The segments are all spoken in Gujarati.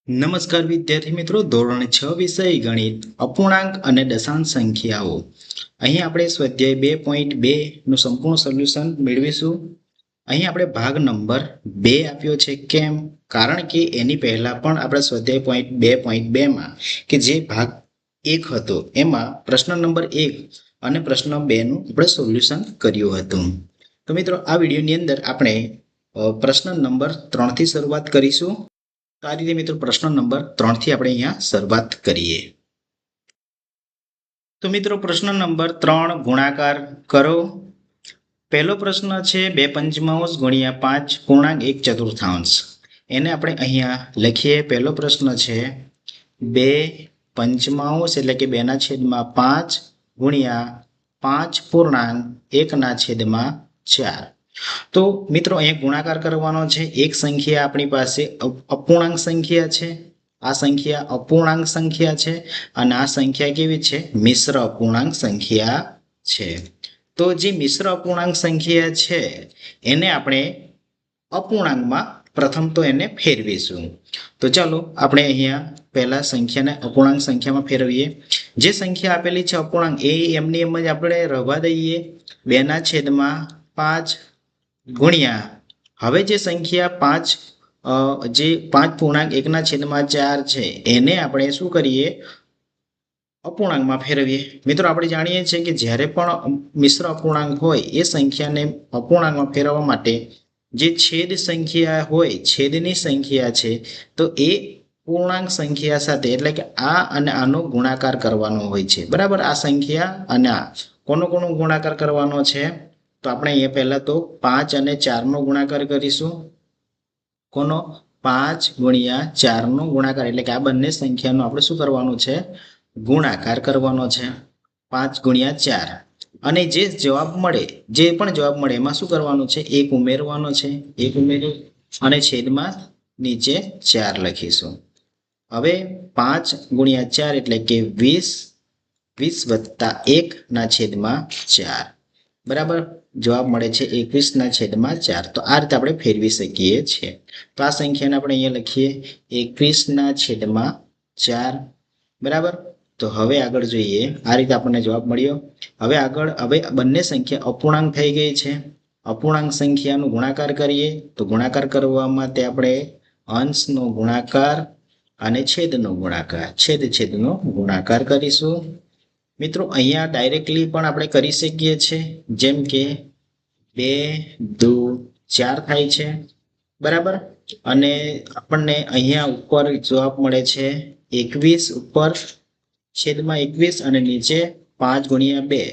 નમસ્કાર વિદ્યાર્થી મિત્રો, ધોરણ 6 વિષય ગણિત અપૂર્ણાંક અને દશાંશ સંખ્યાઓ. અહીં આપણે સ્વાધ્યાય 2.2 નું સંપૂર્ણ સોલ્યુશન મેળવીશું. અહીં આપણે ભાગ નંબર 2 આપ્યો છે. કેમ? કારણ કે એની પહેલા પણ આપણે સ્વાધ્યાય 2.2 માં કે જે ભાગ 1 હતો એમાં પ્રશ્ન નંબર 1 અને પ્રશ્ન 2 નું આપણે સોલ્યુશન કર્યું હતું. તો મિત્રો, આ વિડીયોની અંદર આપણે પ્રશ્ન નંબર 3 થી શરૂઆત કરીશું. તો આ રીતે મિત્રો પ્રશ્ન નંબર 3 થી આપણે અહીંયા શરૂઆત કરીએ. તો મિત્રો, પ્રશ્ન નંબર 3 ગુણાકાર કરો. પહેલો પ્રશ્ન છે 2/5 ગુણ્યા 5 પૂર્ણાંક 1/4. એને આપણે અહીંયા લખીએ. પહેલો પ્રશ્ન છે 2/5 એટલે કે 2/5 ગુણ્યા 5 પૂર્ણાંક 1/4. તો મિત્રો, અહીંયા ગુણાકાર કરવાનો છે. એક સંખ્યા આપણી પાસે અપૂર્ણાંક સંખ્યા છે. આ સંખ્યા અપૂર્ણાંક સંખ્યા છે અને આ સંખ્યા કેવી છે? મિશ્ર અપૂર્ણાંક સંખ્યા છે. તો જે મિશ્ર અપૂર્ણાંક સંખ્યા છે એને આપણે અપૂર્ણાંકમાં પ્રથમ તો એને ફેરવીશું. તો ચાલો આપણે અહીંયા પહેલા સંખ્યાને અપૂર્ણાંક સંખ્યામાં ફેરવીએ. જે સંખ્યા આપેલી છે અપૂર્ણાંક એ એમની એમ જ આપણે રહેવા દઈએ. 2/5 ગુણ્યા હવે જે સંખ્યા 5 પૂર્ણાંક 1/4 છે એને આપણે શું કરીએ? અપૂર્ણાંકમાં ફેરવીએ. મિત્રો, આપણે જાણીએ છીએ કે જ્યારે પણ મિશ્ર અપૂર્ણાંક હોય એ સંખ્યાને અપૂર્ણાંકમાં ફેરવવા માટે જે છેદ સંખ્યા હોય, છેદની સંખ્યા છે, તો એ પૂર્ણાંક સંખ્યા સાથે એટલે કે આ અને આનો ગુણાકાર કરવાનો હોય છે. બરાબર? આ સંખ્યા અને આ કોનો ગુણાકાર કરવાનો છે? તો આપણે અહીંયા પહેલા તો 5 અને 4 નો ગુણાકાર કરીશું. કોનો? 5 ગુણ્યા 4 નો ગુણાકાર એટલે કે આ બંને સંખ્યાનો આપણે શું કરવાનું છે? ગુણાકાર કરવાનો છે. 5 ગુણ્યા 4 અને જે પણ જવાબ મળે એમાં શું કરવાનું છે? 1 ઉમેરવાનો છે. 1 ઉમેરી અને છેદમાં નીચે 4 લખીશું. હવે 5 ગુણ્યા 4 એટલે કે 20 વત્તા 1/4. બરાબર? જવાબ મળે છે 21/4. તો આ રીતે આપણે ફેરવી શકીએ છીએ. તો આ સંખ્યાને આપણે અહીંયા લખીએ 21/4. બરાબર? તો હવે આગળ જોઈએ. આ રીતે આપણને જવાબ મળ્યો. હવે બંને સંખ્યા અપૂર્ણાંક થઈ ગઈ છે. અપૂર્ણાંક સંખ્યાનો ગુણાકાર કરીએ. તો ગુણાકાર કરવા માટે આપણે અંશનો ગુણાકાર અને છેદનો ગુણાકાર કરીશું. મિત્રો, અહીંયા ડાયરેક્ટલી પણ આપણે કરી શકીએ છીએ. જેમ કે 2 દુ 4 થાય છે. બરાબર? અને આપણને અહીંયા ઉપર જવાબ મળે છે 21 ઉપર છેદમાં 21 અને નીચે 5 ગુણ્યા 2.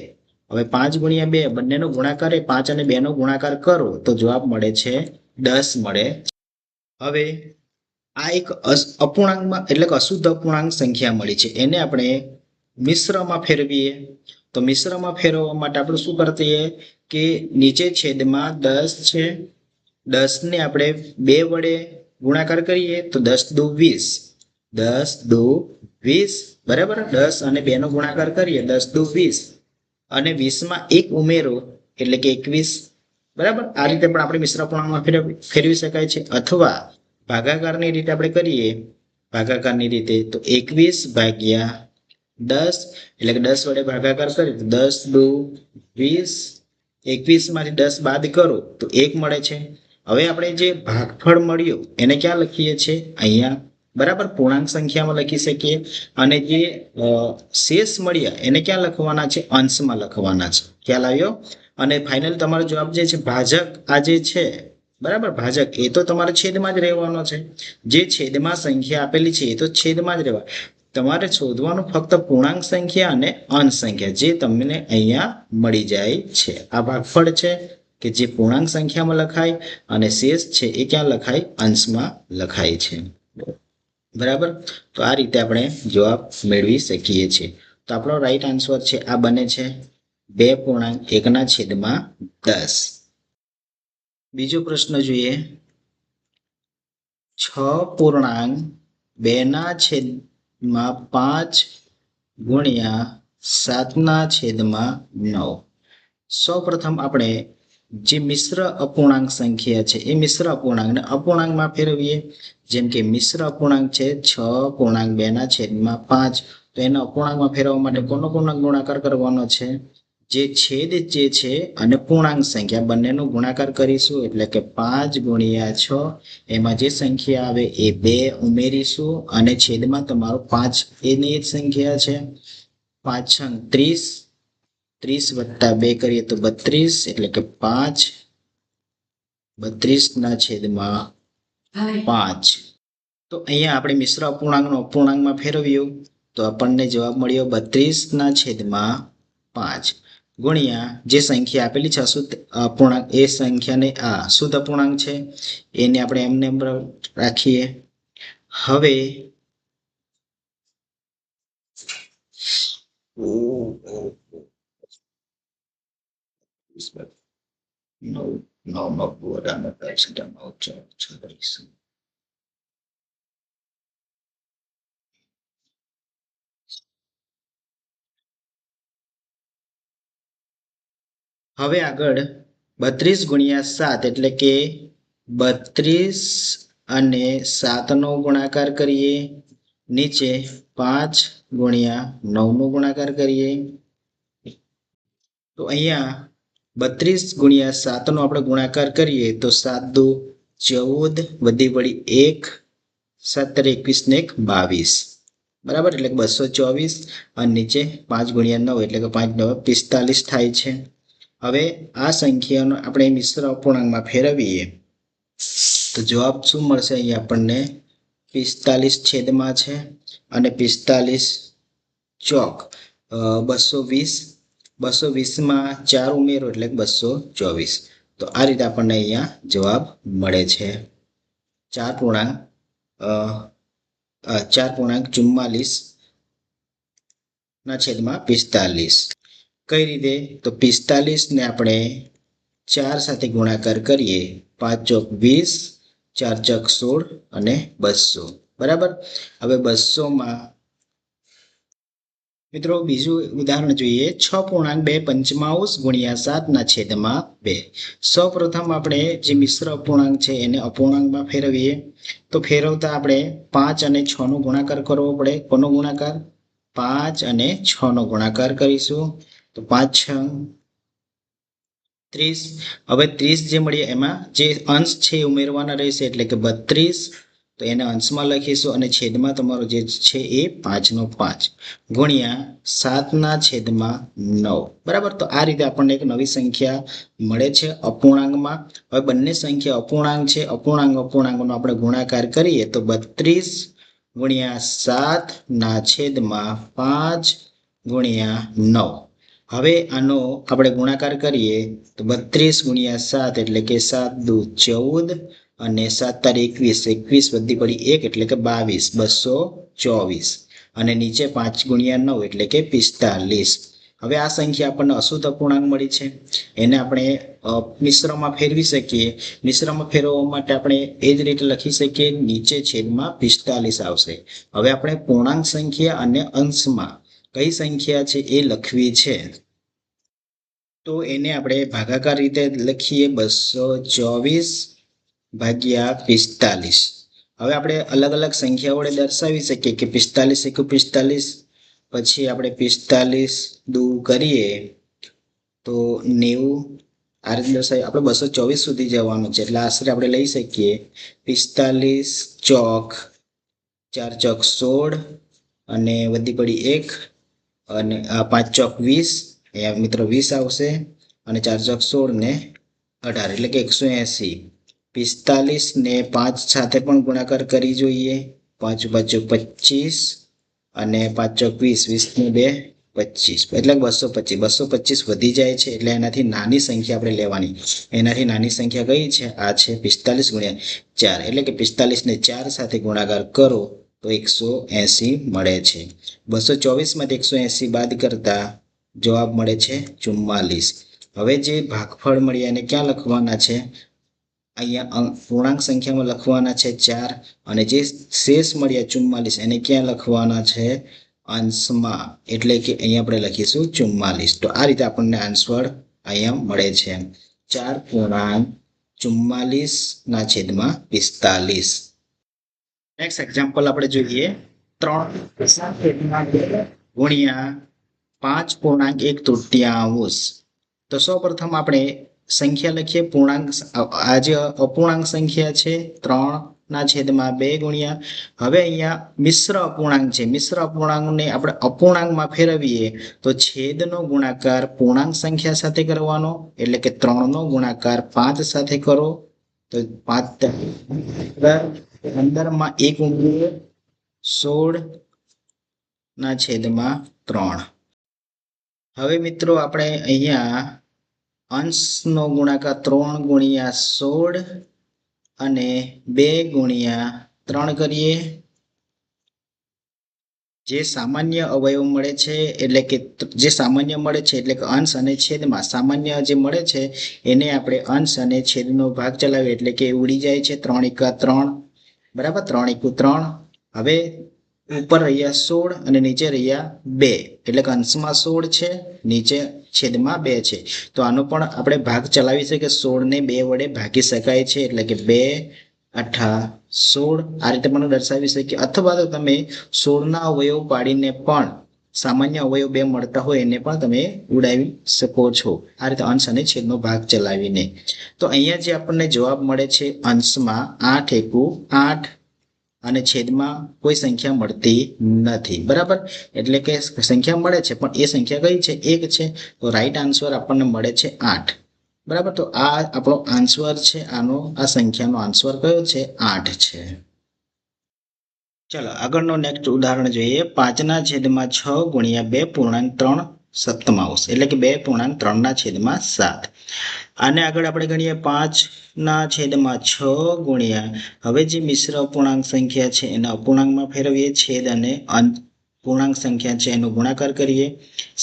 હવે 5 ગુણ્યા 2 બંનેનો ગુણાકાર 5 અને 2 નો ગુણાકાર કરો તો જવાબ મળે છે 10 મળે. હવે આ એક અપૂર્ણાંકમાં એટલે કે અશુદ્ધ અપૂર્ણાંક સંખ્યા મળી છે. એને આપણે મિશ્રમાં ફેરવીએ. તો મિશ્રમાં ફેરવવા માટે આપણે શું કરીએ કે નીચે છેદમાં 10 છે. 10 ને આપણે 2 વડે ગુણાકાર કરીએ તો 10 દુ 20. 10 દુ 20. બરાબર? 10 અને 2 નો ગુણાકાર કરીએ 10 દુ 20 અને 20 માં 1 ઉમેરો એટલે કે 21. બરાબર? આ રીતે પણ આપણે મિશ્ર અપૂર્ણાંકમાં ફેરવી શકાય છે. અથવા ભાગાકારની રીતે આપણે કરીએ. ભાગાકારની રીતે તો 21/10 એટલે કે 10 વડે ભાગાકાર કરીએ તો 10 દુ 20. 21 માંથી 10 બાદ કરો તો 1 મળે છે. હવે આપણે જે ભાગફળ મળ્યું એને ક્યાં લખીએ છીએ? અહીંયા. બરાબર? પૂર્ણાંક સંખ્યામાં લખી શકીએ. અને જે શેષ મળ્યા એને ક્યાં લખવાના છે? અંશમાં લખવાના છે. ખ્યાલ આવ્યો? અને ફાઇનલ તમારો જવાબ જે છે ભાજક આ જે છે, બરાબર, ભાજક એ તો તમારે છેદમાં જ રહેવાનો છે. જે છેદમાં સંખ્યા આપેલી છે એ તો છેદમાં જ રહેવા. તમારે શોધવાનું ફક્ત પૂર્ણાંક સંખ્યા અને અંશ સંખ્યા જે તમને અહીંયા મળી જાય છે. આ ભાગફળ છે કે જે પૂર્ણાંક સંખ્યામાં લખાય અને શેષ છે એ ક્યાં લખાય? અંશમાં લખાય છે. બરાબર? તો આ રીતે આપણે જવાબ મેળવી શકીએ છીએ. તો આપણો રાઈટ આન્સર છે આ બને છે 2.1/10. બીજો પ્રશ્ન જોઈએ. 6.2/5 ગુણ્યા 7/9. સૌ પ્રથમ આપણે જે મિશ્ર અપૂર્ણાંક સંખ્યા છે એ મિશ્ર અપૂર્ણાંકને અપૂર્ણાંકમાં ફેરવીએ. જેમ કે મિશ્ર અપૂર્ણાંક છે 6.2/5, તો એને અપૂર્ણાંકમાં ફેરવવા માટે કોનો ગુણાકાર કરવાનો છે? જે છેદ જે છે અને પૂર્ણાંક સંખ્યા બંનેનો ગુણાકાર કરીશું, એટલે કે 5 × 6. એમાં જે સંખ્યા આવે એ 2 ઉમેરીશું અને છેદમાં તમારો 5 એની જ સંખ્યા છે. 5 × 30, 30 + 2 કરીએ તો 32, એટલે કે 5, 32/5. તો અહીંયા આપણે મિશ્ર અપૂર્ણાંકનો અપૂર્ણાંકમાં ફેરવ્યું તો આપણને જવાબ મળ્યો 32/5 ગુણ્યા જે સંખ્યા આપેલી છે અશુદ્ધ અપૂર્ણાંક, એ સંખ્યાને આ શુદ્ધ અપૂર્ણાંક છે એને આપણે એમને રાખીએ. હવે હવે આગળ 32 × 7, એટલે કે 32 અને 7 નો ગુણાકાર કરીએ. નીચે 5 × 9 નો ગુણાકાર કરીએ. તો અહીંયા 32 × 7 નો આપણે ગુણાકાર કરીએ તો 7 × 2 = 14, વધી 1, 7 × 21 ને 22, બરાબર, એટલે 224. અને નીચે 5 × 9, એટલે કે 5 × 9 = 45 થાય છે. હવે આ સંખ્યાનો આપણે મિશ્ર અપૂર્ણાંકમાં ફેરવીએ તો જવાબ શું મળશે? અહીંયા આપણને 45 છેદમાં છે અને 45 ચોક 220, 220માં 4 ઉમેરો એટલે 224. તો આ રીતે આપણને અહીંયા જવાબ મળે છે 4.44/45. કઈ રીતે? તો 45 ને આપણે 4 સાથે ગુણાકાર કરીએ. 5 ચોક 20, 4 ચોક 16 અને 200, બરાબર. હવે 200માં મિત્રો બીજું ઉદાહરણ જોઈએ. 6.255/7/2. સૌપ્રથમ આપણે જે મિશ્ર અપૂર્ણાંક છે એને અપૂર્ણાંકમાં ફેરવીએ. તો ફેરવતા આપણે 5 અને 6 નો ગુણાકાર કરવો પડે. કોનો ગુણાકાર? 5 અને 6 નો ગુણાકાર કરીશું. તો 5 × 6 = 30. હવે 30 જે મળીએ એમાં જે અંશ છે ઉમેરવાના રહેશે, એટલે કે 32. તો એને અંશમાં લખીશું અને છેદમાં તમારો જે છે એ 5/5 ગુણ્યા 7/9, બરાબર. તો આ રીતે આપણને એક નવી સંખ્યા મળે છે અપૂર્ણાંકમાં. હવે બંને સંખ્યા અપૂર્ણાંક છે, અપૂર્ણાંકનો આપણે ગુણાકાર કરીએ તો 32 × 7/5 × 9. હવે આનો આપણે ગુણાકાર કરીએ તો 32 × 7, એટલે કે 7 × 2 = 14 અને 7 × 21, 21 વધી 1, એટલે કે 22, 224. અને નીચે 5 × 9, એટલે કે 45. હવે આ સંખ્યા આપણને અશુદ્ધ અપૂર્ણાંક મળી છે, એને આપણે મિશ્રમાં ફેરવી શકીએ. મિશ્રમાં ફેરવવા માટે આપણે એ જ રીતે લખી શકીએ, નીચે છેદમાં 45 આવશે. હવે આપણે પૂર્ણાંક સંખ્યા અને અંશમાં કઈ સંખ્યા છે એ લખવી છે, તો એને આપણે ભાગાકાર રીતે લખીએ 224/45. હવે આપણે અલગ અલગ સંખ્યા વડે દર્શાવી શકીએ કે 45 × 45, પછી આપણે 45 દુ કરીએ તો 90. આ રીતે દર્શાવી આપણે 224 સુધી જવાનું છે, એટલે આશરે આપણે લઈ શકીએ 45 ચોક 4 ચોક 16 અને વધી 1 અને 5 ચોક 20, અહીંયા મિત્રો 20 આવશે અને 4 ચોક 16 ને 18, એટલે કે 180. 45 ને 5 સાથે પણ ગુણાકાર કરી જોઈએ. 5 × 5 = 25 અને 5 ચોક 20, 20 ને 2 25, એટલે 225 વધી જાય છે, એટલે એનાથી નાની સંખ્યા આપણે લેવાની. એનાથી નાની સંખ્યા કઈ છે? આ છે 45 × 4, એટલે કે 45 ને 4 સાથે ગુણાકાર કરો તો 180 મળે છે. 224માંથી 180 બાદ કરતા જવાબ મળે છે 44. હવે જે ભાગફળ મળ્યા એને ક્યાં લખવાના છે? અહીંયા પૂર્ણાંક સંખ્યામાં લખવાના છે 4, અને જે શેષ મળ્યા 44 એને ક્યાં લખવાના છે? અંશમાં, એટલે કે અહીંયા આપણે લખીશું 44. તો આ રીતે આપણને આન્સર અહીંયા મળે છે. 4.44/45. નેક્સ્ટ એક્ઝામ્પલ આપણે જોઈએ 3 ગુણ્યા 5.1/3. તો સૌપ્રથમ આપણે સંખ્યા લખીએ પૂર્ણાંક. આ જે અપૂર્ણાંક સંખ્યા છે 3/2 ગુણ્યા. હવે અહીંયા મિશ્ર અપૂર્ણાંક છે. મિશ્ર અપૂર્ણાંકને આપણે અપૂર્ણાંકમાં ફેરવીએ તો છેદનો ગુણાકાર પૂર્ણાંક સંખ્યા સાથે કરવાનો, એટલે કે 3નો ગુણાકાર 5 સાથે કરો તો 5 15માં 1 ઉમેરીએ 16/3. હવે મિત્રો આપણે અહીંયા અંશનો ગુણાકાર 3 ગુણ્યા 16 અને 2 ગુણ્યા 3 કરીએ. જે સામાન્ય અવયવ મળે છે એટલે કે અંશ અને છેદમાં સામાન્ય જે મળે છે એને આપણે અંશ અને છેદનો ભાગ ચલાવીએ એટલે કે ઉડી જાય છે. 3 × 3 બરાબર, 3 × 3. હવે ઉપર રહ્યા 16 અને નીચે રહ્યા 2, એટલે કે અંશમાં 16 છે, નીચે છેદમાં 2 છે. તો આનો પણ આપણે ભાગ ચલાવી શકીએ. 16 ને 2 વડે ભાગી શકાય છે, એટલે કે 2×8=16. આ રીતે પણ દર્શાવી શકીએ. અથવા તો તમે 16ના અવયવ પાડીને પણ સામાન્ય અવયવ 2 મળતા હોય એને પણ તમે ઉડાવી શકો છો, આ રીતે અંશ અને છેદનો ભાગ ચલાવીને. તો અહીંયા જે આપણને જવાબ મળે છે અંશમાં 8×8 અને છેદમાં કોઈ સંખ્યા મળતી નથી. બરાબર, એટલે કે સંખ્યા મળે છે પણ એ સંખ્યા કઈ છે? 1 છે. તો રાઈટ આન્સર આપણને મળે છે 8. બરાબર, તો આ આપણો આન્સર છે. આ સંખ્યાનો આન્સર કયો છે? 8 છે. ચલો આગળનો નેક્સ્ટ ઉદાહરણ જોઈએ. 5/6 ગુણ્યા 2.3/7, એટલે કે 2.3/7. આને આગળ આપણે ગણીએ 5/6 ગુણ્યા. હવે જે મિશ્ર અપૂર્ણાંક સંખ્યા છે એને અપૂર્ણાંકમાં ફેરવીએ, છેદ અને પૂર્ણાંક સંખ્યા છે એનો ગુણાકાર કરીએ.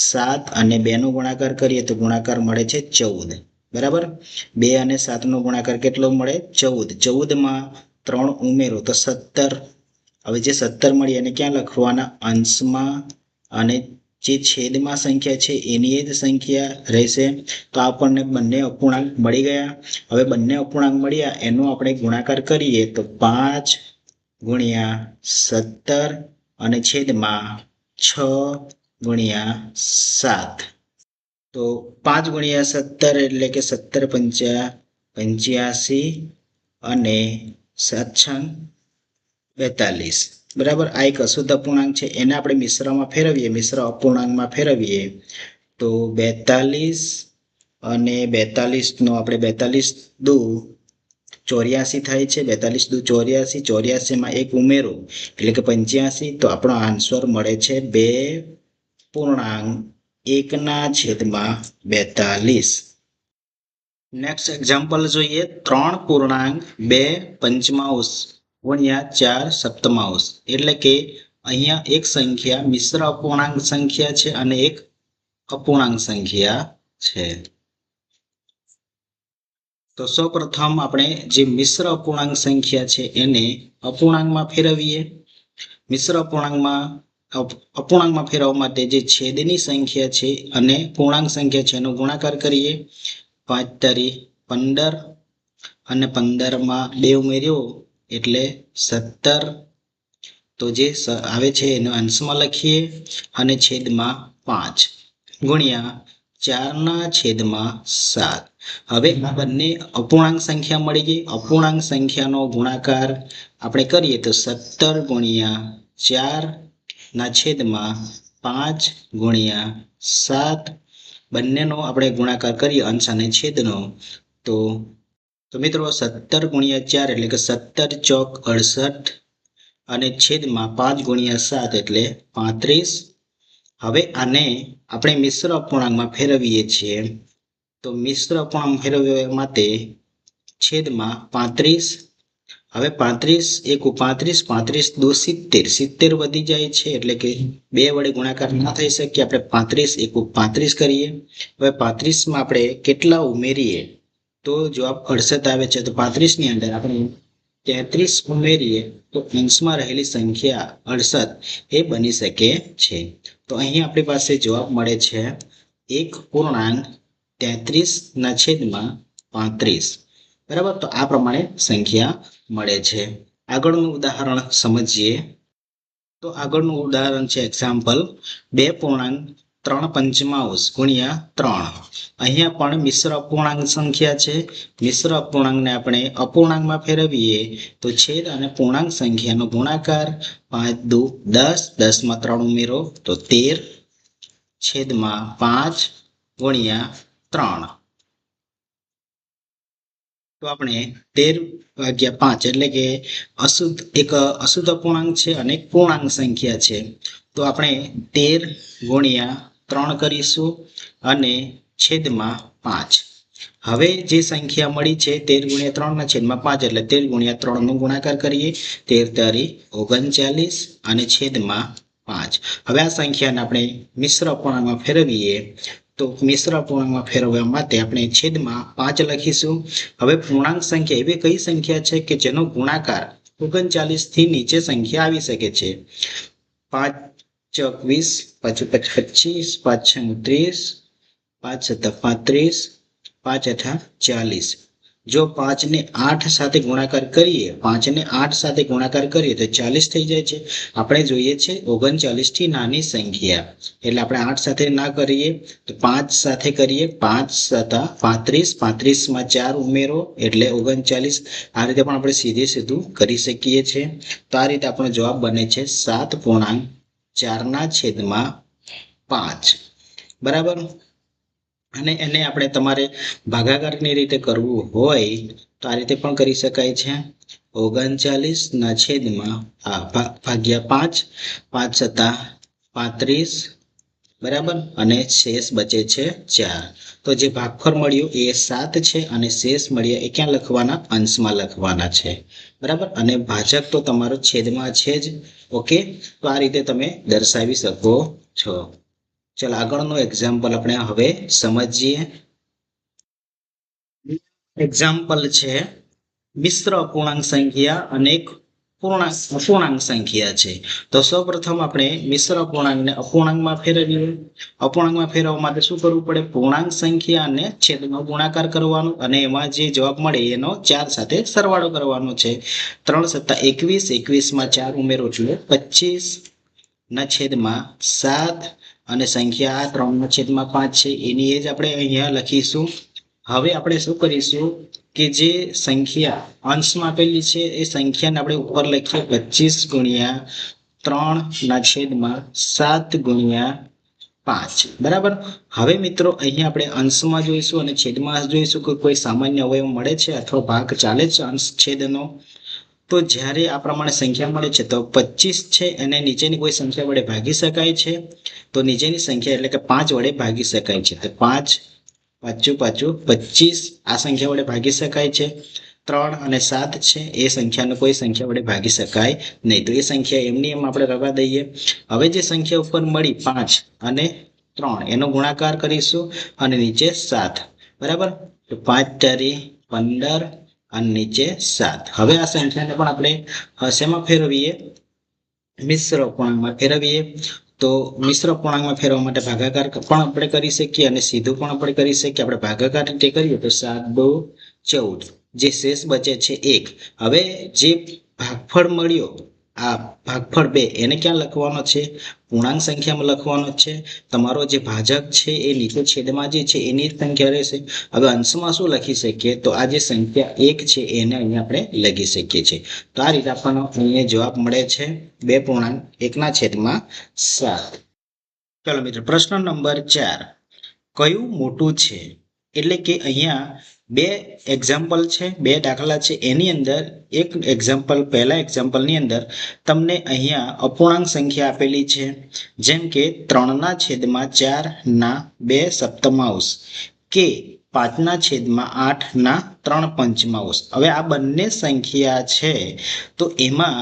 7 અને 2નો ગુણાકાર કરીએ તો ગુણાકાર મળે છે 14. બરાબર, 2 અને 7નો ગુણાકાર કેટલો મળે? 14. 14માં 3 ઉમેરો તો 17. હવે જે 17 મળી એને ક્યાં લખવાના? અંશમાં. અને જે છેદમાં સંખ્યા છે એની જ સંખ્યા રહેશે. તો આપણને બંને અપૂર્ણાંક મળી ગયા. હવે બંને અપૂર્ણાંક મળ્યા એનો આપણે ગુણાકાર કરીએ તો 5×17 અને છેદમાં 6×7. તો 5×17 એટલે કે 17×5 = 85 અને 7×6 = 42. બરાબર, આ એક અશુદ્ધ અપૂર્ણાંક છે. એને આપણે મિશ્રમાં ફેરવીએ, મિશ્ર અપૂર્ણાંકમાં ફેરવીએ તો 42 અને 42નો આપણે 42×2 = 84 થાય છે. 42×2 = 84. 84માં 1 ઉમેરો એટલે કે 85. તો આપણો આન્સર મળે છે 2.1/42. નેક્સ્ટ એક્ઝામ્પલ જોઈએ. 3.2/5 ગુણ્યા 4/7, એટલે કે અહીંયા એક સંખ્યા મિશ્ર અપૂર્ણાંક સંખ્યા છે અને એક અપૂર્ણાંક સંખ્યા છે. તો સૌપ્રથમ આપણે જે મિશ્ર અપૂર્ણાંક સંખ્યા છે એને અપૂર્ણાંકમાં ફેરવીએ. મિશ્ર અપૂર્ણાંકમાં ફેરવવા માટે જે છેદની સંખ્યા છે અને પૂર્ણાંક સંખ્યા છે એનો ગુણાકાર કરીએ. 5×15 અને 15માં 2 ઉમેર્યો એટલે 17. તો જે આવે છે એનો અંશમાં લખીએ અને છેદમાં 5 ગુણ્યા 4/7. હવે આ બંને અપૂર્ણાંક સંખ્યા મળી ગઈ. અપૂર્ણાંક સંખ્યાનો ગુણાકાર આપણે કરીએ તો 17×4/5/7. બંનેનો આપણે ગુણાકાર કરીએ અંશ અને છેદનો તો મિત્રો 17×4 એટલે કે 17×4 = 68 અને છેદમાં 5×7 એટલે 35. હવે આને આપણે મિશ્ર અપૂર્ણાંકમાં ફેરવીએ છીએ. તો મિશ્ર અપૂર્ણાંક ફેરવવા માટે છેદમાં 35. હવે 35×1 = 35, 35×2 = 70 વધી જાય છે, એટલે કે 2 વડે ગુણાકાર ના થઈ શકે. આપણે 35×1 = 35 કરીએ. હવે 35માં આપણે કેટલા ઉમેરીએ તો જવાબ 68 આવે છે. તો 35ની અંદર આપણે 33 ઉમેરીએ તો અંશમાં રહેલી સંખ્યા 68 એ બની શકે છે. તો અહીં આપણી પાસે જવાબ મળે છે 1.33/68. 35 બરાબર। તો આ પ્રમાણે સંખ્યા મળે છે। આગળનું ઉદાહરણ સમજીએ તો આગળનું ઉદાહરણ છે એક્ઝામ્પલ 2.3 ગુણ્યા 3। અહીંયા પણ મિશ્ર અપૂર્ણાંક સંખ્યા છે। મિશ્ર અપૂર્ણાંકને આપણે અપૂર્ણાંકમાં ફેરવીએ તો છેદ અને પૂર્ણાંક સંખ્યાનો ગુણાકાર 5 દુ 10, 10 માં 3 ઉમેરો તો 13 છેદમાં 5 ગુણ્યા 3। તો આપણે 13/5 એટલે કે અશુદ્ધ અપૂર્ણાંક છે અને એક પૂર્ણાંક સંખ્યા છે। તો આપણે 13 ગુણ્યા 3 કરીશું અને છેદમાં 5। હવે જે સંખ્યા મળી છે 13 ગુણ્યા 3 ના છેદમાં 5 એટલે 13 ગુણ્યા 3 નો ગુણાકાર કરીએ 13 તારી 39 અને છેદમાં 5। હવે આ સંખ્યાને આપણે મિશ્ર અપૂર્ણાંકમાં ફેરવીએ તો મિશ્ર અપૂર્ણાંકમાં ફેરવવા માટે આપણે છેદમાં 5 લખીશું। હવે પૂર્ણાંક સંખ્યા એવી કઈ સંખ્યા છે કે જેનો ગુણાકાર 39 થી નીચે સંખ્યા આવી શકે છે। 5 ચોક 20, પાછું 25, 5 30, 5 સત્તા 35, 5 અઠા 40। જો 5 ને 8 સાથે ગુણાકાર કરીએ 5 ને 8 સાથે ગુણાકાર કરીએ તો 40 થઈ જાય છે। આપણે જોઈએ છે 39 થી નાની સંખ્યા એટલે આપણે 8 સાથે ના કરીએ તો 5 સાથે કરીએ 5 સત્તા 35, 35 માં 4 ઉમેરો એટલે 39। આ રીતે પણ આપણે સીધું કરી શકીએ છીએ। તો આ રીતે આપણો જવાબ બને છે 7.4 ના છેદમાં 5 બરાબર। અને એને આપણે તમારે ભાગાકારની રીતે કરવું હોય તો આ રીતે પણ કરી શકાય છે। 39 ના છેદમાં ભાગ્યા 5, 5 સત્તા 35 બરાબર અને શેષ બચે છે 4। તો જે ભાગફળ મળ્યું એ 7 છે અને શેષ મળ્યા એ ક્યાં લખવાના અંશમાં લખવાના છે બરાબર। અને ભાજક તો તમારો છેદમાં છે જ। ઓકે, તો આ રીતે તમે દર્શાવી શકો છો। ચલો આગળનું એક્ઝામ્પલ આપણે હવે સમજીએ। એક્ઝામ્પલ છે મિશ્ર અપૂર્ણાંક સંખ્યા અને એક અપૂર્ણાંક સંખ્યા છે। તો સૌપ્રથમ આપણે મિશ્ર અપૂર્ણાંકને અપૂર્ણાંકમાં ફેરવીએ। અપૂર્ણાંકમાં ફેરવવા માટે શું કરવું પડે પૂર્ણાંક સંખ્યા અને છેદનો ગુણાકાર કરવાનો અને એમાં જે જવાબ મળે એનો 4 સાથે સરવાળો કરવાનો છે। 3 સત્તા 21, 21 માં 4 ઉમેરો એટલે 25 ના છેદમાં 7 અને સંખ્યા 3 ના છેદમાં 5 છે એની એ જ આપણે અહીંયા લખીશું। હવે આપણે શું કરીશું કે જે સંખ્યા અંશમાં આપેલી છે એ સંખ્યાને આપણે ઉપર લખીએ 25 ગુણ્યા 3 ના છેદમાં 7 ગુણ્યા 5 બરાબર। હવે મિત્રો અહીંયા આપણે અંશમાં જોઈશું અને છેદમાં જોઈશું કે કોઈ સામાન્ય અવયવ મળે છે અથવા ભાગ ચાલે છે અંશ છેદનો। તો જ્યારે આ પ્રમાણે સંખ્યા મળે છે તો 25 છે અને નીચેની કોઈ સંખ્યા વડે ભાગી શકાય છે તો નીચેની સંખ્યા એટલે કે 5 વડે ભાગી શકાય છે। તો 5 પાછું 25 આ સંખ્યા વડે ભાગી શકાય છે। 3 અને 7 છે એ સંખ્યાને કોઈ સંખ્યા વડે ભાગી શકાય નહીં, તો એ સંખ્યા એમની એમ આપણે રવા દઈએ। હવે જે સંખ્યા ઉપર મળી 5 અને 3 એનો ગુણાકાર કરીશું અને નીચે 7 બરાબર। તો 5 તારી 15 અને નીચે 7। હવે આ સંખ્યાને પણ આપણે શેમાં ફેરવીએ મિશ્ર અપૂર્ણાંકમાં ફેરવીએ। તો મિશ્ર અપૂર્ણાંકમાં ફેરવવા માટે ભાગાકાર પણ આપણે કરી શકીએ અને સીધું પણ આપણે કરી શકીએ। આપણે ભાગાકાર રીતે કરીએ તો 7 દુ 14 જે શેષ બચે છે 1। હવે જે ભાગફળ મળ્યો આ ભાગફળ 2 એને ક્યાં લખવાનો છે પૂર્ણાંક સંખ્યામાં લખવાનો છે। તમારો જે ભાજક છે એ નીચે છેદમાં જે છે એની સંખ્યા રહેશે। હવે અંશમાં શું લખી શકીએ તો આ જે સંખ્યા 1 છે એને અહીંયા આપણે લખી શકીએ છીએ। તો આ રીતે આપણને અહીંયા જવાબ મળે છે 2.1 ના છેદમાં 7। ચલો મિત્રો પ્રશ્ન નંબર 4 કયું મોટું છે એટલે કે અહીંયા બે એક્ઝામ્પલ છે, બે દાખલા છે। એની અંદર એક એક્ઝામ્પલ પહેલા એક્ઝામ્પલની અંદર તમને અહીંયા અપૂર્ણાંક સંખ્યા આપેલી છે જેમ કે 3 ના છેદમાં 4 ના 2 સપ્તમાંશ કે 5 ના છેદમાં 8 ના 3 પંચમાંશ। હવે આ બંને સંખ્યા છે તો એમાં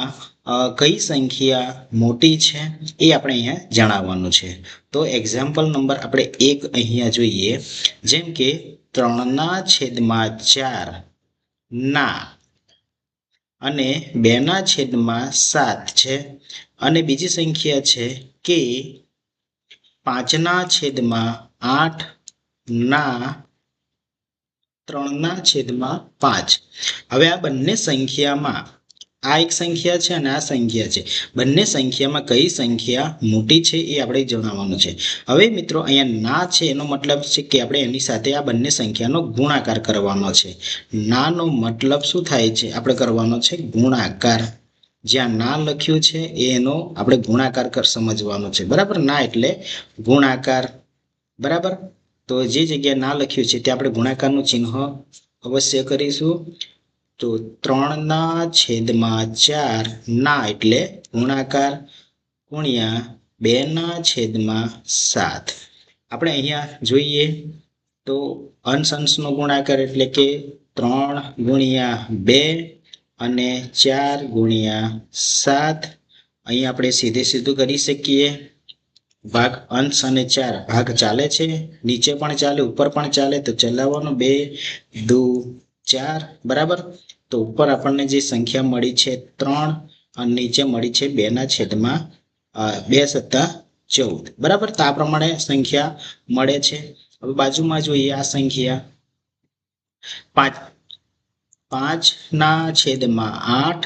કઈ સંખ્યા મોટી છે એ આપણે અહીંયા જણાવવાનું છે। તો એક્ઝામ્પલ નંબર આપણે 1 અહીંયા જોઈએ જેમ કે 3 ના છેદમાં 4 ના અને 2 ના છેદમાં 7 છે અને બીજી સંખ્યા છે કે 5 ના છેદમાં 8 ના 3/5. હવે આ બંને સંખ્યામાં આ એક સંખ્યા છે અને આ સંખ્યા છે. બંને સંખ્યામાં કઈ સંખ્યા મોટી છે એ આપણે જણાવવાનું છે. હવે મિત્રો અહીંયા ના છે એનો મતલબ છે કે આપણે એની સાથે આ બંને સંખ્યાનો ગુણાકાર કરવાનો છે. નાનો મતલબ શું થાય છે? આપણે કરવાનો છે ગુણાકાર. જ્યાં ના લખ્યું છે એનો આપણે ગુણાકાર સમજવાનો છે. બરાબર? ના એટલે ગુણાકાર. બરાબર? તો જે જગ્યાએ ના લખ્યું છે ત્યાં આપણે ગુણાકારનું ચિહ્ન અવશ્ય કરીશું. તો 3/4 ના એટલે ગુણાકાર ગુણ્યા 2/7. આપણે અહીંયા જોઈએ તો અંશ-અંશનો ગુણાકાર એટલે કે 3 ગુણ્યા 2 અને 4 ગુણ્યા 7. અહીં આપણે સીધે સીધું કરી શકીએ. ભાગ અંશ અને 4 ભાગ ચાલે છે, નીચે પણ ચાલે, ઉપર પણ ચાલે, તો ચલાવવાનો 2 દુ 4. બરાબર? તો ઉપર આપણને જે સંખ્યા મળી છે 3 અને નીચે મળી છે 2/2 સત્તા 14. બરાબર? તો આ પ્રમાણે સંખ્યા મળે છે. હવે બાજુમાં જોઈએ આ સંખ્યા 5/8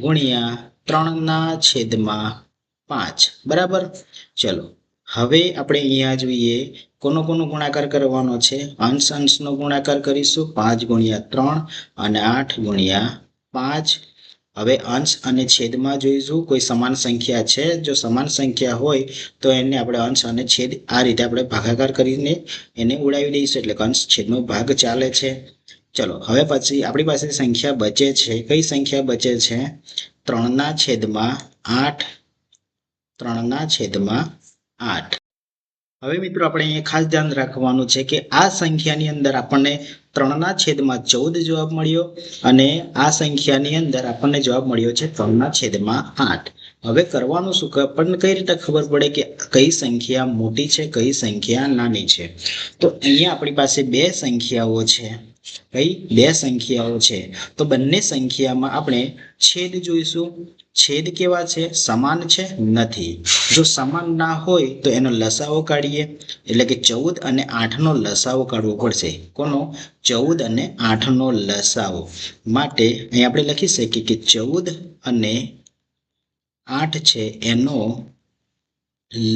ગુણ્યા 3/5. બરાબર? ચલો હવે આપણે અહીંયા જોઈએ કોનો ગુણાકાર કરવાનો છે? અંશ-અંશનો ગુણાકાર કરીશું. 5 ગુણ્યા 3 અને 8 ગુણ્યા 5. હવે અંશ અને છેદમાં જોઈશું કોઈ સમાન સંખ્યા છે. જો સમાન સંખ્યા હોય તો એને આપણે અંશ અને છેદ આ રીતે આપણે ભાગાકાર કરીને એને ઉડાવી દઈશું એટલે અંશ છેદનો ભાગ ચાલે છે. ચલો હવે પછી આપણી પાસે સંખ્યા બચે છે. કઈ સંખ્યા બચે છે? 3/8. 3/8. હવે મિત્રો આપણે અહીંયા ખાસ ધ્યાન રાખવાનું છે કે આ સંખ્યાની અંદર આપણને 3/14 જવાબ મળ્યો અને આ સંખ્યાની અંદર આપણને જવાબ મળ્યો છે 3/8. હવે કરવાનું શું? આપણને કઈ રીતે ખબર પડે કે કઈ સંખ્યા મોટી છે, કઈ સંખ્યા નાની છે? તો અહીંયા આપણી પાસે બે સંખ્યાઓ છે. કઈ બે સંખ્યાઓ છે? તો બંને સંખ્યામાં આપણે છેદ જોઈશું. છેદ કેવા છે? સમાન છે? નથી. જો સમાન ના હોય તો એનો લસાઅ કાઢીએ એટલે કે 14 અને 8 નો લસાઅ કાઢવો પડશે. કોનો? 14 અને 8 નો લસાઅ. માટે અહીં આપણે લખી શકીએ કે 14 અને 8 છે એનો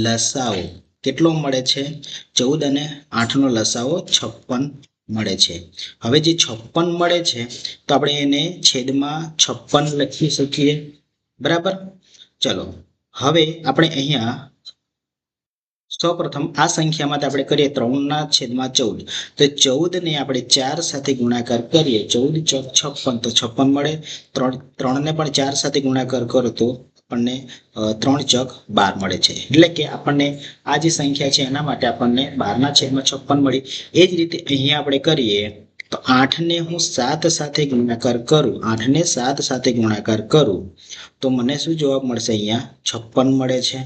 લસાઅ કેટલો મળે છે? 14 અને 8 નો લસાઅ 56 મળે છે. હવે જે 56 મળે છે તો આપણે એને છેદમાં 56 લખી શકીએ. બરાબર? ચલો હવે આપણે અહીંયા સૌપ્રથમ આ સંખ્યામાં આપણે કરીએ 3/14. તો 14 ને આપણે 4 સાથે ગુણાકાર કરીએ. 14 ચોક 56 તો 56 મળે. 3 ને પણ 4 સાથે ગુણાકાર કરો તો આપણને 3 ચોક 12 મળે છે. એટલે કે આપણને આ જે સંખ્યા છે એના માટે આપણને 12/56 મળી. એ જ રીતે અહીંયા આપણે કરીએ તો 8 ને હું 7 સાથે ગુણાકાર કરું. 8 ને 7 સાથે ગુણાકાર કરું તો મને શું જવાબ મળશે? અહીંયા 56 મળે છે.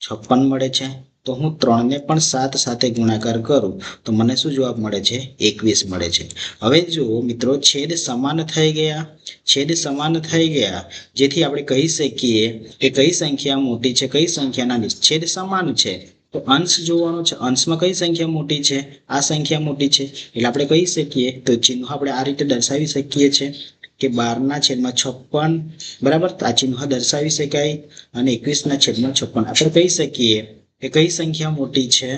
56 મળે છે. તો હું 3 ને પણ 7 સાથે ગુણાકાર કરું તો મને શું જવાબ મળે છે? 21 મળે છે. હવે જો મિત્રો છેદ સમાન થઈ ગયા. છેદ સમાન થઈ ગયા જેથી આપણે કહી શકીએ કે કઈ સંખ્યા મોટી છે, કઈ સંખ્યા નાની. છેદ સમાન છે તો અંશ જોવાનો છે. અંશમાં કઈ સંખ્યા મોટી છે? આ સંખ્યા મોટી છે. એટલે આપણે કહી શકીએ તો ચિહ્ન આપણે આ રીતે દર્શાવી શકીએ છીએ કે 12/56. બરાબર? આ ચિહ્ન દર્શાવી શકાય અને 21/56 આપણે કહી શકીએ કે કઈ સંખ્યા મોટી છે?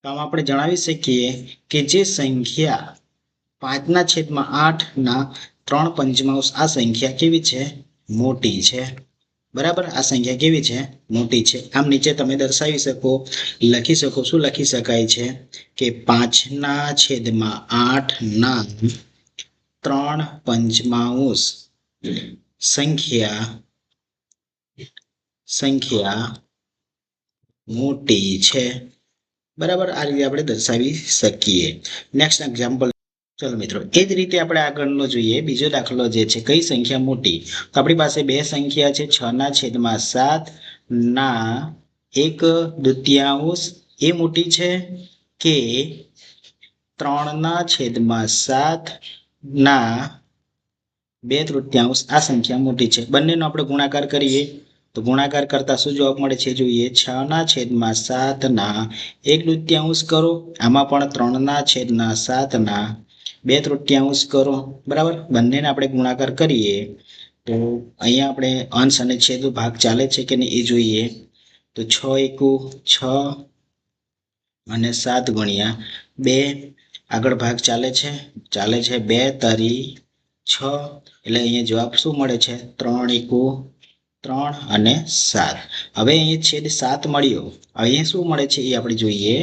તો આમાં આપણે જણાવી શકીએ કે જે સંખ્યા 5/8 ના 3/5 આ સંખ્યા કેવી છે? મોટી છે. બરાબર? આ સંખ્યા કેવી છે? મોટી છે. આમ નીચે તમે દર્શાવી શકો, લખી શકો. શું લખી શકાય છે કે 5/8 ના 3/5 સંખ્યા મોટી છે. બરાબર? આ રીતે આપણે દર્શાવી શકીએ. Next example. ચલો મિત્રો એ જ રીતે આપણે આગળનો જોઈએ બીજો દાખલો જે છે કઈ સંખ્યા મોટી. તો આપણી પાસે બે સંખ્યા છે 6/7 ના 1/2 એ મોટી છે કે 3/7 ના 2/3 આ સંખ્યા મોટી છે? બંનેનો આપણે ગુણાકાર કરીએ તો ગુણાકાર કરતા શું જવાબ મળે છે જોઈએ? 6/7 ના 1/2 કરો. આમાં પણ 3/7 ના 2/3 કરો, બરાબર. બંનેને આપણે ગુણાકાર કરીએ તો અહીંયા આપણે અંશ અને છેદ ભાગ ચાલે છે કે નહીં એ જોઈએ. તો 6 એકુ 6 અને 7 ગુણ્યા 2 આગળ ભાગ ચાલે છે 2 તરી 6 એટલે અહીંયા જવાબ શું મળે છે 3 એકુ 3 અને 7. હવે અહીંયા છેદ 7 મળ્યો. અહીંયા શું મળે છે એ આપણે જોઈએ.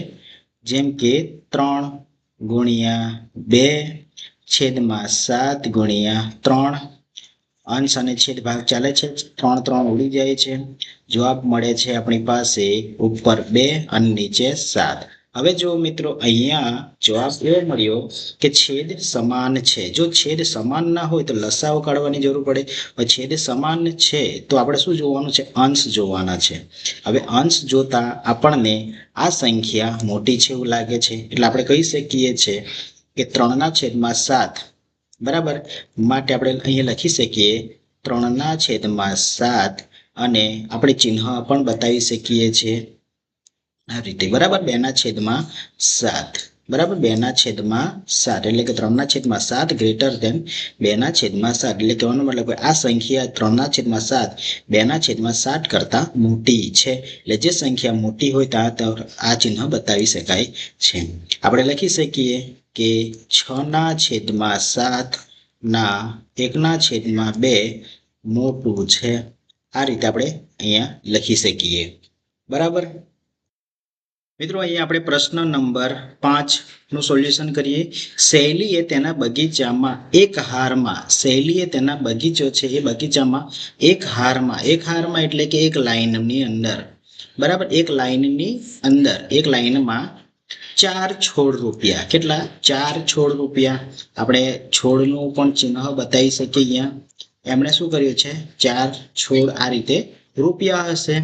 જેમ કે 3 ગુણ્યા 2 છેદમાં 7 ગુણ્યા 3 અંશ અને છેદ ભાગ ચાલે છે 3 3 ઉડી જાય છે. જવાબ મળે છે આપણી પાસે ઉપર 2 અને નીચે 7. હવે જો મિત્રો અહીંયા જવાબ એવો મળ્યો કે છેદ સમાન છે. જો છેદ સમાન ના હોય તો લસાઅ કાઢવાની જરૂર પડે. છેદ સમાન છે તો આપણે શું જોવાનું છે અંશ જોવાના છે. હવે અંશ જોતા આપણને આ સંખ્યા મોટી છે એવું લાગે છે એટલે આપણે કહી શકીએ છીએ કે 3/7 બરાબર. માટે આપણે અહીંયા લખી શકીએ 3/7 અને આપણે ચિહ્ન પણ બતાવી શકીએ છીએ આ રીતે બરાબર 2/7 બરાબર 2/7 એટલે કે 3/7 ગ્રેટર ધેન 2/7 એટલે કહેવાનો મતલબ આ સંખ્યા 3/7 2/7 કરતા મોટી છે. એટલે જે સંખ્યા મોટી હોય ત્યાં આ ચિહ્ન બતાવી શકાય છે. આપણે લખી શકીએ કે 6/7 ના 1/2 મોટું છે. આ રીતે આપણે અહીંયા લખી શકીએ બરાબર. મિત્રો અહીંયા આપણે પ્રશ્ન નંબર 5 નું સોલ્યુશન કરીએ. શૈલીએ તેના બગીચામાં એક તેના બગીચો છે એ બગીચામાં એક હારમાં એટલે કે એક લાઈનની અંદર બરાબર એક લાઈનમાં 4 છોડ રોપ્યા. કેટલા 4 છોડ રોપ્યા. આપણે છોડનું પણ ચિહ્ન બતાવી શકીએ. અહીંયા એમણે શું કર્યું છે 4 છોડ આ રીતે રોપ્યા હશે.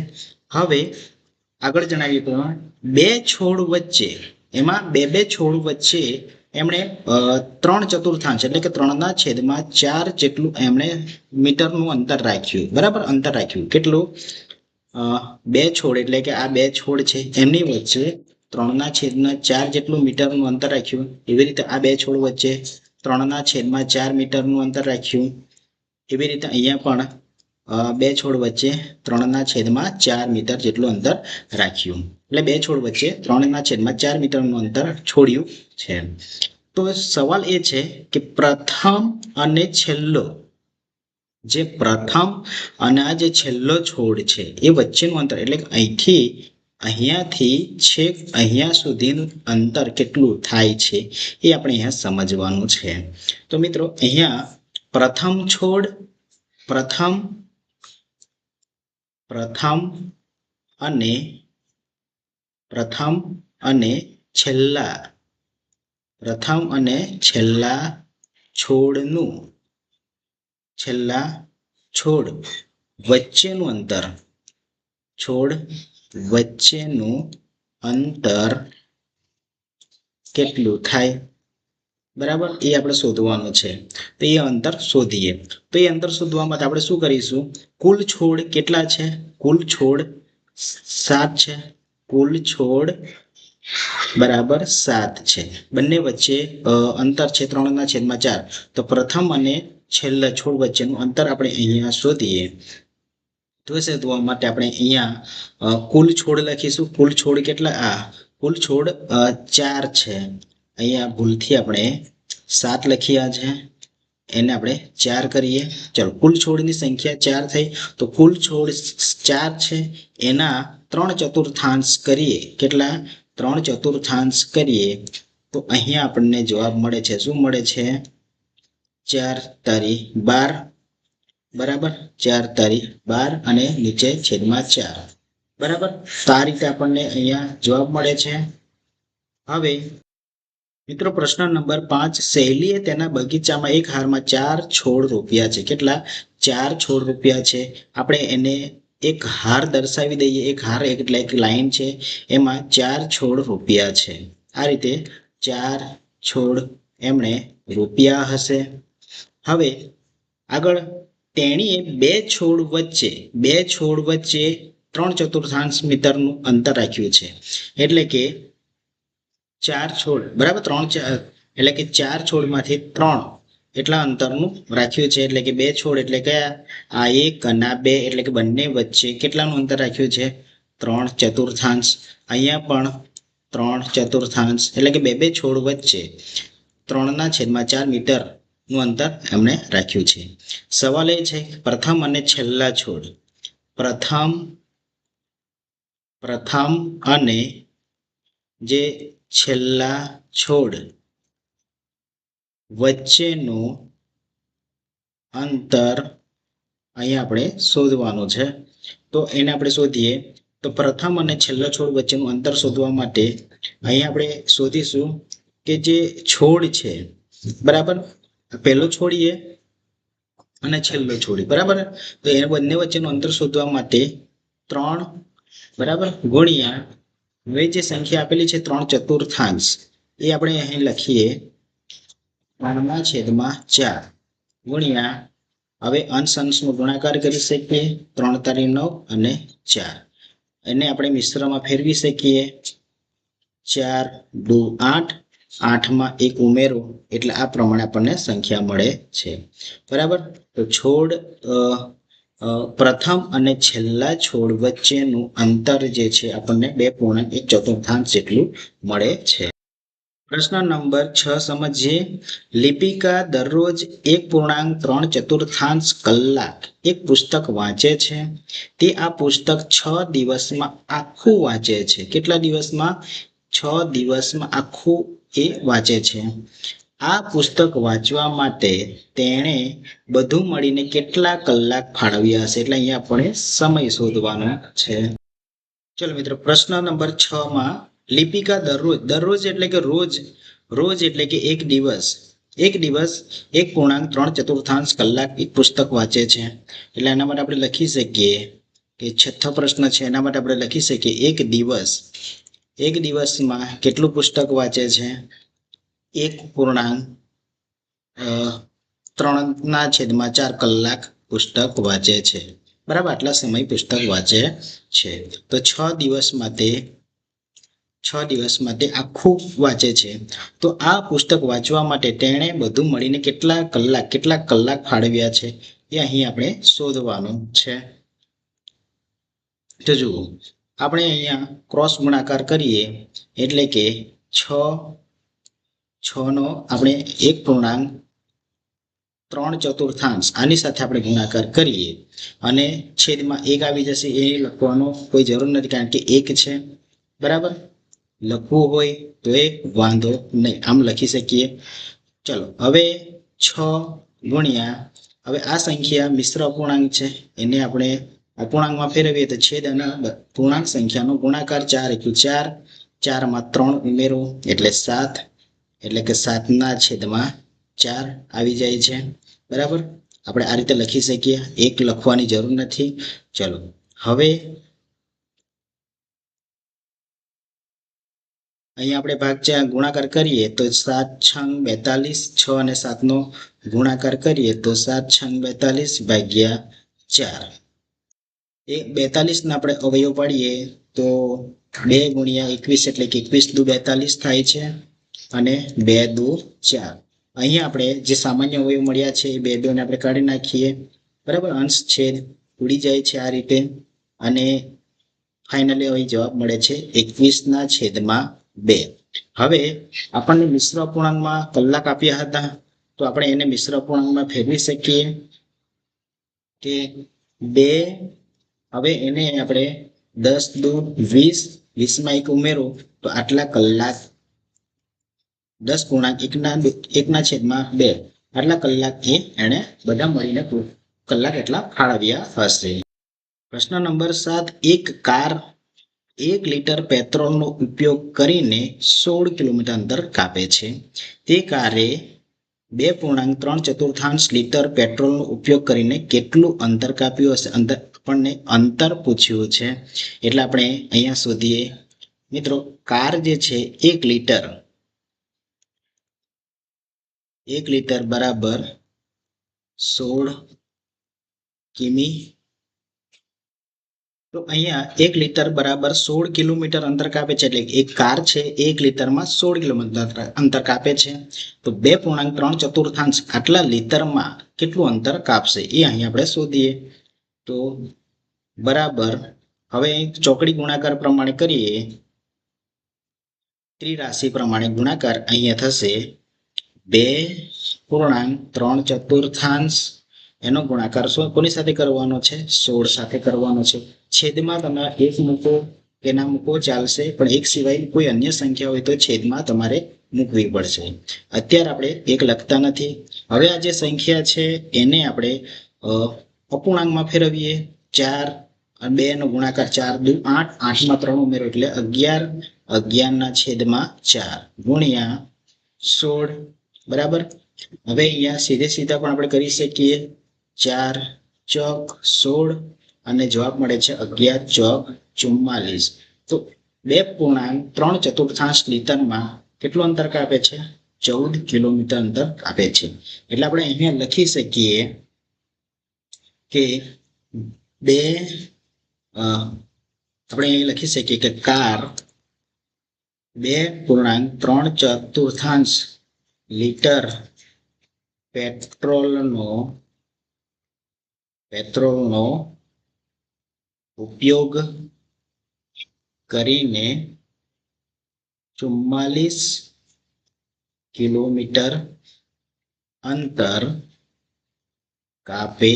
હવે આગળ જણાવ્યું પ્રમાણે 2 છોડ વચ્ચે એમાં 2 છોડ વચ્ચે એમણે 3/4 એટલે કે 3/4 જેટલું એમણે મીટરનું અંતર રાખ્યું બરાબર. અંતર રાખ્યું કેટલું 2 છોડ એટલે કે આ 2 છોડ છે એમની વચ્ચે 3/4 જેટલું મીટરનું અંતર રાખ્યું. એવી રીતે આ 2 છોડ વચ્ચે 3/4 મીટરનું અંતર રાખ્યું. એવી રીતે અહીંયા પણ 2 છોડ વચ્ચે 3/4 મીટર જેટલું અંતર રાખ્યું. એટલે 2 છોડ વચ્ચે 3/4 મીટરનું અંતર છોડ્યું છે. તો સવાલ એ છે કે પ્રથમ અને છેલ્લો આ જે છેલ્લો છોડ છે એ વચ્ચેનું અંતર એટલે કે અહીંયાથી છેક અહીંયા સુધીનું અંતર કેટલું થાય છે એ આપણે અહીંયા સમજવાનું છે. તો મિત્રો અહીંયા પ્રથમ અને છેલ્લા છોડ વચ્ચેનું અંતર કેટલું થાય બરાબર એ આપણે શોધવાનું છે. તો એ અંતર શોધીએ. તો એ અંતર શોધવા માટે આપણે શું કરીશું કુલ છોડ કેટલા છે કુલ છોડ 7 છે. કુલ છોડ બરાબર 7 છે. બંને વચ્ચે અંતર છે 3/4. તો પ્રથમ અને છેલ્લા છોડ વચ્ચેનું અંતર આપણે અહીંયા શોધીએ. તો શોધવા માટે આપણે અહીંયા કુલ છોડ લખીશું. કુલ છોડ કેટલા કુલ છોડ 4 છે. અહીંયા ભૂલથી આપણે 7 લખ્યા છે એને આપણે 4 કરીએ. ચલો કુલ છોડની સંખ્યા 4 થઈ. તો કુલ છોડ 4 છે એના 3/4 કરીએ. કેટલા 3/4 કરીએ તો અહીંયા આપણને જવાબ મળે છે. શું મળે છે 4 તારી 12 બરાબર 4 તારી 12 અને નીચે છેદમાં 4 બરાબર. તો આ રીતે આપણને અહીંયા જવાબ મળે છે. હવે મિત્રો પ્રશ્ન નંબર 5 શૈલીએ તેના બગીચામાં એક હારમાં 4 છોડ રોપ્યા છે. કેટલા 4 છોડ રોપ્યા છે. આપણે એને એક હાર દર્શાવી દઈએ. એક હાર એટલે એક લાઈન છે એમાં 4 છોડ રોપ્યા છે. આ રીતે 4 છોડ એમણે રોપ્યા હશે. હવે આગળ તેણીએ 2 છોડ વચ્ચે 3/4 મીટરનું અંતર રાખ્યું છે. એટલે કે 4 છોડ બરાબર એટલે કે 4 છોડમાંથી 3 એટલા અંતરનું રાખ્યું છે. એટલે કે 2 છોડ એટલે કયા? આ 1 અને આ 2 એટલે કે બંને વચ્ચે કેટલાનું અંતર રાખ્યું છે? 3/4. અહીંયા પણ 3/4 એટલે કે બે છોડ વચ્ચે 3/4 મીટરનું અંતર એમણે રાખ્યું છે. સવાલ એ છે પ્રથમ અને છેલ્લા છોડ, પ્રથમ અને જે છેલ્લા છોડ વચ્ચેનું અંતર અહીંયા આપણે શોધવાનું છે. તો એને આપણે શોધીએ તો પ્રથમ અને છેલ્લા છોડ વચ્ચેનું અંતર શોધવા માટે અહીંયા આપણે શોધીશું કે જે છોડ છે, બરાબર, પહેલો છોડીએ અને છેલ્લો છોડી, બરાબર. તો એને બંને વચ્ચેનું અંતર શોધવા માટે 3 બરાબર ગુણ્યા હવે જે સંખ્યા આપેલી છે 3/4 એ આપણે અહીં લખીએ 3/4 ગુણ્યા હવે અંશ અંશનો ગુણાકાર કરી શકીએ 3×9 અને 4. એને આપણે મિશ્રમાં ફેરવી શકીએ 4×2 8, 8માં 1 ઉમેરો એટલે આ પ્રમાણે આપણને સંખ્યા મળે છે, બરાબર. તો છોડ પ્રથમ અને છેલ્લા છોડ વચ્ચેનું અંતર જે છે આપણને 2.1/4 જેટલું મળે છે. પ્રશ્ન નંબર 6 સમજીએ. લિપિકા દરરોજ 1.3/4 કલાક એક પુસ્તક વાંચે છે. તે આ પુસ્તક 6 દિવસમાં આખું વાંચે છે. કેટલા દિવસમાં? 6 દિવસમાં આખું એ વાંચે છે. આ પુસ્તક વાંચવા માટે તેણે બધું મળીને કેટલા કલાક ફાળવ્યા હશે? એટલે અહીંયા આપણે સમય શોધવાનો છે. ચલો મિત્રો, પ્રશ્ન નંબર 6 માં લિપિકા દરરોજ એટલે કે રોજ એટલે કે એક દિવસ 1.3/4 કલાક એક પુસ્તક વાંચે છે. એટલે એના માટે આપણે લખી શકીએ કે છઠ્ઠો પ્રશ્ન છે એના માટે આપણે લખી શકીએ એક દિવસમાં કેટલું પુસ્તક વાંચે છે? 1.3/4 કલાક પુસ્તક વાંચે છે, બરાબર. આટલા સમય પુસ્તક વાંચે છે. તો 6 દિવસમાં તે આખું વાંચે છે. તો આ પુસ્તક વાંચવા માટે તેણે બધું મળીને કેટલા કલાક ફાળવ્યા છે એ અહીં આપણે શોધવાનું છે. તો જુઓ, આપણે અહીંયા ક્રોસ ગુણાકાર કરીએ એટલે કે 6 નો આપણે 1.3/4 આની સાથે આપણે ગુણાકાર કરીએ અને છેદમાં 1 આવી જશે. એ લખવાનો કોઈ જરૂર નથી કારણ કે 1 છે, બરાબર. લખવું હોય તો એ વાંધો નહીં, આમ લખી શકીએ. ચલો, હવે 6 ગુણ્યા હવે આ સંખ્યા મિશ્ર અપૂર્ણાંક છે એને આપણે અપૂર્ણાંકમાં ફેરવીએ તો છેદ અને પૂર્ણાંક સંખ્યાનો ગુણાકાર 4×4, 4માં 3 ઉમેરો એટલે 7, એટલે કે 7/4 આવી જાય છે, બરાબર. આપણે આ રીતે લખી શકીએ, 1 લખવાની જરૂર નથી. ચલો, હવે અહીંયા આપણે ગુણાકાર કરીએ તો 7×6 = 42, 6 અને 7 નો ગુણાકાર કરીએ તો 7×6 = 4. 42 ના આપણે અવયવ પાડીએ તો 2×21 એટલે કે 21×2 = 42 થાય છે અને 2×2 = 4. અહીંયા આપણે જે સામાન્ય અવયવ મળ્યા છે એ 2 ને આપણે કાઢી નાખીએ, બરાબર. અંશ છેદ ઉડી જાય છે આ રીતે અને ફાઇનલી અહીં જવાબ મળે છે 21/2. હવે આપણને મિશ્ર અપૂર્ણાંકમાં કલાક આપ્યા હતા તો આપણે એને મિશ્ર અપૂર્ણાંકમાં ફેરવી શકીએ કે 2. હવે એને આપણે 10×2 = 20, 20માં 1 ઉમેરો તો આટલા કલાક 10×1/2 આટલા કલાક એને બધા મળીને કલાક એટલા ફાળવ્યા હશે. પ્રશ્ન નંબર 7. એક કાર 1 લિટર પેટ્રોલનો ઉપયોગ કરીને 16 કિલોમીટર અંતર કાપે છે. તે કારે 2.3/4 લિટર પેટ્રોલનો ઉપયોગ કરીને કેટલું અંતર કાપ્યું હશે? આપણને અંતર પૂછ્યું છે એટલે આપણે અહીંયા શોધીએ. મિત્રો, કાર જે છે 1 લિટર બરાબર 16 કિમી તો અહીંયા 1 લિટર બરાબર 16 કિલોમીટર અંતર કાપે છે, એટલે એક કાર છે 1 લિટરમાં 16 કિલોમીટર અંતર કાપે છે. તો 2.3 આટલા લિટરમાં કેટલું અંતર કાપશે એ અહીં આપણે શોધીએ. તો બરાબર, હવે ચોકડી ગુણાકાર પ્રમાણે કરીએ, ત્રિરાશિ પ્રમાણે ગુણાકાર અહીંયા થશે 2.3 એનો ગુણાકાર કોની સાથે કરવાનો છે? 16 સાથે કરવાનો છે. છેદમાં તમે 1 મૂકો કે ના મૂકો ચાલશે, પણ 1 સિવાય કોઈ અન્ય સંખ્યા હોય તો છેદમાં તમારે મૂકવી પડશે. અત્યારે આપણે 1 લખતા નથી. હવે આ જે સંખ્યા છે એને આપણે અપૂર્ણાંકમાં ફેરવીએ. 4 અને 2 નો ગુણાકાર 4 દુ 8, 8 માં 3 ઉમેરો એટલે 11, 11 ના છેદમાં 4 ગુણ્યા 16. બરાબર. હવે અહીંયા સીધે સીધા પણ આપણે કરી શકીએ. 4 ચોક 16 અને જવાબ મળે છે 11 ચોક 44. તો 2.3 લિટરમાં કેટલું અંતર કાપે છે? 14 કિલોમીટર અંતર કાપે છે. એટલે આપણે અહીંયા લખી શકીએ કે આપણે અહીં લખી શકીએ કે કાર 2.3 લિટર પેટ્રોલનો ઉપયોગ કરીને 44 કિલોમીટર અંતર કાપે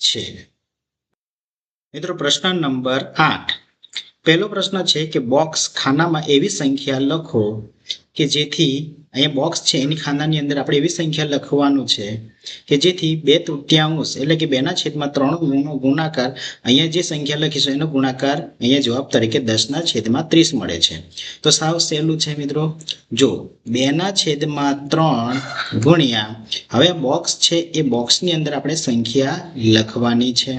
છે. મિત્રો પ્રશ્ન નંબર 8. પહેલો પ્રશ્ન છે કે બોક્સ ખાનામાં એવી સંખ્યા લખો કે જેથી, અહીંયા બોક્સ છે એની ખાનાની અંદર આપણે એવી સંખ્યા લખવાનું છે કે જેથી 2/3 એટલે કે 2/3 નો ગુણાકાર, અહીંયા જે સંખ્યા લખીશું એનો ગુણાકાર અહીંયા જવાબ તરીકે 10/30 મળે છે. તો સાવ સહેલું છે મિત્રો. જો 2/3 ગુણ્યા, હવે બોક્સ છે એ બોક્સની અંદર આપણે સંખ્યા લખવાની છે.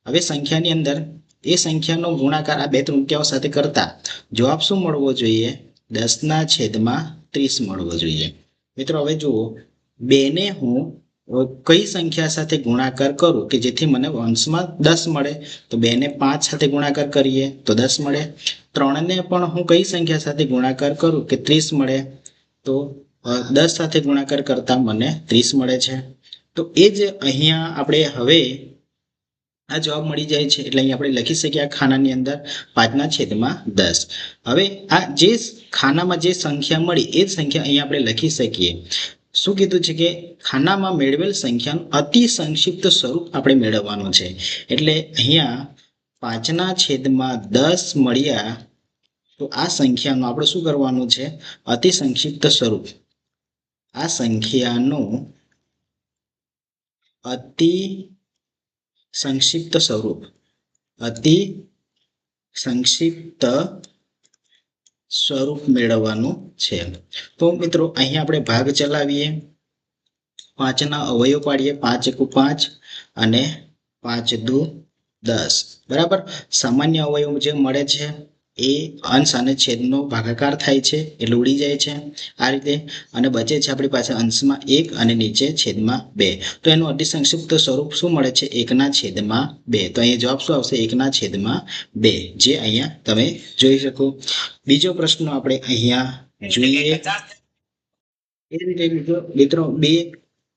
હવે સંખ્યાની અંદર એ સંખ્યાનો ગુણાકાર આ 2/3 સાથે કરતા જવાબ શું મળવો જોઈએ? 10/30 મળવો જોઈએ. મિત્રો હવે જુઓ, 2 ને હું કઈ સંખ્યા સાથે ગુણાકાર કરું કે જેથી મને અંશમાં 10 મળે? તો 2 ને 5 સાથે ગુણાકાર કરીએ તો 10 મળે. 3 ને પણ હું કઈ સંખ્યા સાથે ગુણાકાર કરું કે 30 મળે? તો 10 સાથે ગુણાકાર કરતા મને 30 મળે છે. તો એ જ અહીંયા આપણે હવે આ જવાબ મળી જાય છે. એટલે અહીં આપણે લખી શકીએ આ ખાનાની અંદર 5/10. હવે આ જે ખાનામાં જે સંખ્યા મળી એ જ સંખ્યા અહીંયા આપણે લખી શકીએ. શું કીધું છે કે ખાનામાં મેળવેલ સંખ્યાનું અતિ સંક્ષિપ્ત સ્વરૂપ આપણે મેળવવાનું છે. એટલે અહીંયા 5/10 મળ્યા, તો આ સંખ્યાનું આપણે શું કરવાનું છે? અતિ સંક્ષિપ્ત સ્વરૂપ. આ સંખ્યાનું અતિ સંક્ષિપ્ત સ્વરૂપ મેળવવાનું છે. તો મિત્રો અહીંયા આપણે ભાગ ચલાવીએ, 5ના અવયવ પાડીએ, 5 × 5 અને 5 × 2 10. બરાબર. સામાન્ય અવયવ જે મળે છે એ અંશ અને છેદનો ભાગાકાર થાય છે એટલે ઉડી જાય છે આ રીતે, અને બચે છે આપણી પાસે અંશમાં 1 અને નીચે છેદમાં 2. તો એનું અતિ સંક્ષિપ્ત સ્વરૂપ શું મળે છે? 1/2. તો અહીંયા જવાબ શું આવશે? 1/2, જે અહીંયા તમે જોઈ શકો. બીજો પ્રશ્ન આપણે અહીંયા જોઈએ. એ રીતે મિત્રો 2,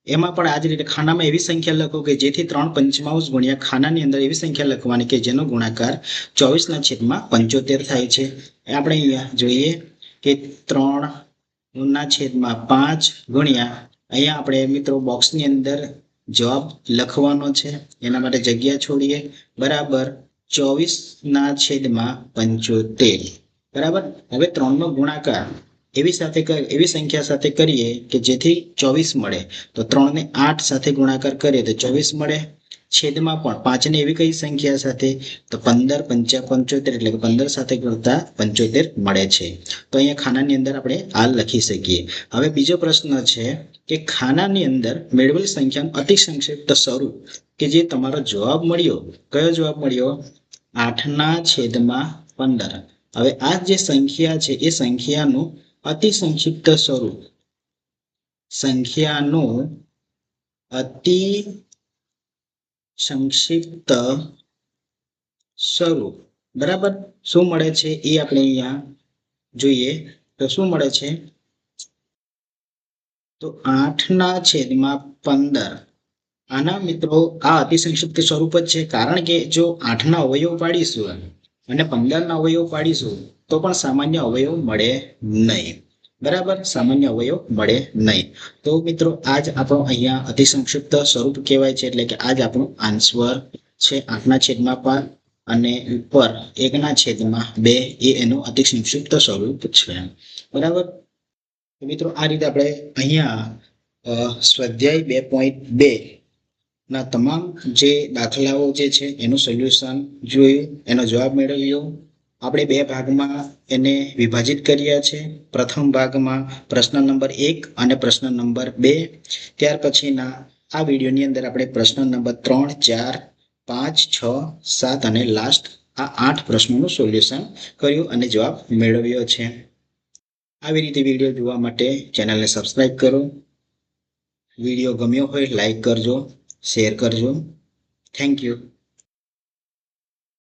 એમાં પણ આ જ રીતે ખાનામાં એવી સંખ્યા લખો કે જેથી 3/5 ગુણ્યા ખાનાની અંદર એવી સંખ્યા લખવાની કે જેનો ગુણાકાર 24/75 થાય છે. આપણે અહીંયા જોઈએ કે 3/5 ગુણ્યા, અહીંયા આપણે મિત્રો બોક્સની અંદર જવાબ લખવાનો છે, એના માટે જગ્યા છોડીએ, બરાબર 24/75. બરાબર. હવે 3 નો ગુણાકાર એવી સંખ્યા સાથે કરીએ કે જેથી 24 મળે. તો 3 ને 8 સાથે ગુણાકાર કરીએ તો 24 મળે. છેદમાં પણ 5 ને એવી કઈ સંખ્યા સાથે? તો 15×5 = 75, એટલે કે 15 સાથે કરતા 75 મળે છે. તો અહીંયા ખાનાની અંદર આપણે આ લખી શકીએ. હવે બીજો પ્રશ્ન છે કે ખાનાની અંદર મેળવેલ સંખ્યાનું અતિ સંક્ષિપ્ત સ્વરૂપ કે જે તમારો જવાબ મળ્યો, કયો જવાબ મળ્યો? 8/15. હવે આ જે સંખ્યા છે એ સંખ્યાનું અતિ સંક્ષિપ્ત સ્વરૂપ, સંખ્યાનું અતિ સંક્ષિપ્ત સ્વરૂપ. બરાબર. શું મળે છે એ આપણે અહીંયા જોઈએ તો શું મળે છે, તો 8/15. આના મિત્રો આ અતિસંક્ષિપ્ત સ્વરૂપ જ છે, કારણ કે જો 8ના અવયવ પાડીશું અને 15ના અવયવ પાડીશું તો પણ સામાન્ય અવયવ મળે નહીં. બરાબર, સામાન્ય અવયવ મળે નહીં. તો મિત્રો આજ આપણો અહીંયા અતિસંક્ષિપ્ત સ્વરૂપ કહેવાય છે, એટલે કે આજ આપણું આન્સર છે 8/5 અને ઉપર 1/2 એ એનું અતિસંક્ષિપ્ત સ્વરૂપ છે. બરાબર. મિત્રો આ રીતે આપણે અહીંયા સ્વાધ્યાય 2.2 ના તમામ જે દાખલાઓ જે છે એનું સોલ્યુશન જોયું, એનો જવાબ મેળવ્યો. આપણે 2 ભાગમાં એને વિભાજિત કર્યા છે. પ્રથમ ભાગમાં પ્રશ્ન નંબર 1 અને પ્રશ્ન નંબર 2. ત્યાર પછીના આ વિડીયોની અંદર આપણે પ્રશ્ન નંબર 3, 4, 5, 6, 7 અને લાસ્ટ આ 8 પ્રશ્નોનું સોલ્યુશન કર્યું અને જવાબ મેળવ્યો છે. આવી રીતે વિડીયો જોવા માટે ચેનલને સબસ્ક્રાઇબ કરો. વિડીયો ગમ્યો હોય લાઈક કરજો, શેર કરજો. Thank you.